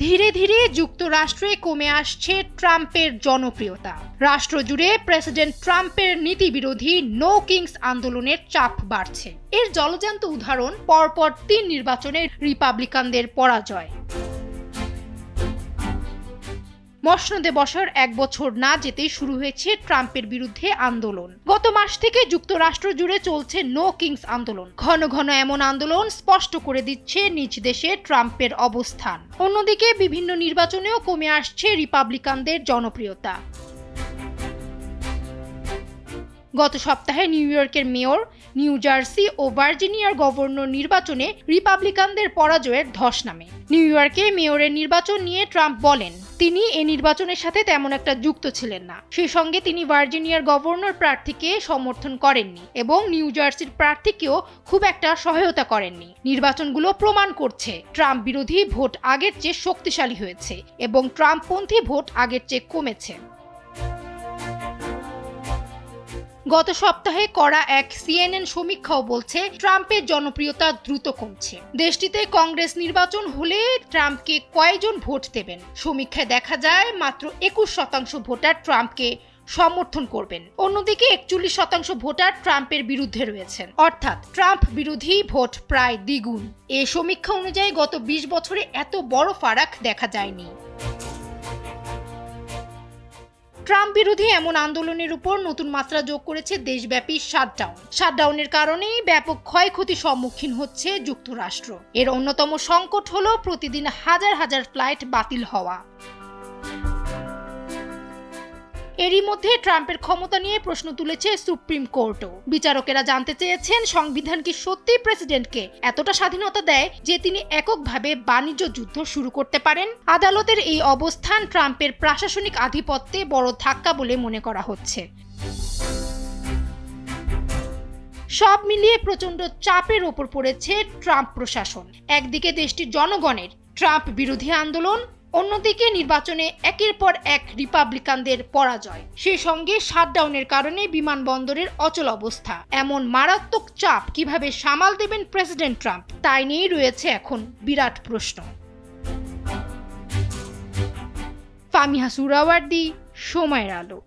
ধীরে ধীরে যুক্তরাষ্ট্রে কমে আসছে ট্রাম্পের জনপ্রিয়তা। রাষ্ট্র জুড়ে প্রেসিডেন্ট ট্রাম্পের নীতি বিরোধী নো কিংস আন্দোলনের চাপ বাড়ছে। এর জলজ্যান্ত উদাহরণ পরপর 3 নির্বাচনে রিপাবলিকানদের পরাজয়। মসনদে বসার 1 বছর না যেতেই শুরু হয়েছে ট্রাম্পের বিরুদ্ধে আন্দোলন। গত মাস থেকে যুক্তরাষ্ট্র জুড়ে চলছে নো কিংস আন্দোলন। ঘন ঘন এমন আন্দোলন স্পষ্ট করে দিচ্ছে নিজ দেশে ট্রাম্পের অবস্থান। অন্যদিকে বিভিন্ন নির্বাচনেও কমে আসছে রিপাবলিকানদের জনপ্রিয়তা। গত সপ্তাহে নিউ ইয়র্কের মেয়র, নিউ জার্সি ও ভার্জিনিয়ার গভর্নর নির্বাচনে রিপাবলিকানদের পরাজয়ের ধস নামে। নিউ ইয়র্কে মেয়রের নির্বাচন নিয়ে ট্রাম্প বলেন, তিনি এই নির্বাচনের সাথে তেমন একটা যুক্ত ছিলেন না। সেই সঙ্গে তিনি ভার্জিনিয়ার গভর্নর প্রার্থীকে সমর্থন করেননি এবং নিউ জার্সির প্রার্থীকেও খুব একটা সহায়তা করেননি। নির্বাচনগুলো প্রমাণ করছে ট্রাম্প বিরোধী ভোট আগের চেয়ে শক্তিশালী হয়েছে এবং ট্রাম্পপন্থী ভোট আগের চেয়ে কমেছে। গত সপ্তাহে করা এক CNN সমীক্ষাও বলছে ট্রাম্পের জনপ্রিয়তা দ্রুত কমছে। দেশটিতে কংগ্রেস নির্বাচন হলে ট্রাম্পকে কয়জন ভোট দেবেন? সমীক্ষায় দেখা যায় মাত্র 21% ভোটার ট্রাম্পকে সমর্থন করবেন। অন্যদিকে 41% ভোটার ট্রাম্পের বিরুদ্ধে রয়েছেন। অর্থাৎ ট্রাম্প বিরোধী ভোট প্রায় দ্বিগুণ। এই সমীক্ষা অনুযায়ী গত 20 বছরে এত বড় ফারাক দেখা যায়নি। ট্রাম্প বিরোধী এমন আন্দোলনের উপর নতুন মাত্রা যোগ করেছে দেশব্যাপী শাটডাউনের কারণেই ব্যাপক ক্ষয়ক্ষতির সম্মুখীন হচ্ছে যুক্তরাষ্ট্র। এর অন্যতম সংকট হলো প্রতিদিন হাজার হাজার ফ্লাইট বাতিল হওয়া। এরই মধ্যে ট্রাম্পের ক্ষমতা নিয়ে প্রশ্ন তুলেছে সুপ্রিম কোর্টও। বিচারকেরা জানতে চেয়েছেন, সংবিধান কি সত্যি প্রেসিডেন্টকে এতটা স্বাধীনতা দেয় যে তিনি এককভাবে বাণিজ্য যুদ্ধ শুরু করতে পারেন? আদালতের এই অবস্থান ট্রাম্পের প্রশাসনিক আধিপত্যে বড় ধাক্কা বলে মনে করা হচ্ছে। সব মিলিয়ে প্রচন্ড চাপের ওপর পড়েছে ট্রাম্প প্রশাসন। একদিকে দেশটির জনগণের ট্রাম্প বিরোধী আন্দোলন, অন্যদিকে নির্বাচনে একের পর এক রিপাবলিকানদের পরাজয়, সেই সঙ্গে শাটডাউনের কারণে বিমানবন্দরের অচল অবস্থা। এমন মারাত্মক চাপ কিভাবে সামাল দেবেন প্রেসিডেন্ট ট্রাম্প, তাই নিয়েই রয়েছে এখন বিরাট প্রশ্ন। ফামিহা সুহরাওয়ার্দী, সময়ের আলো।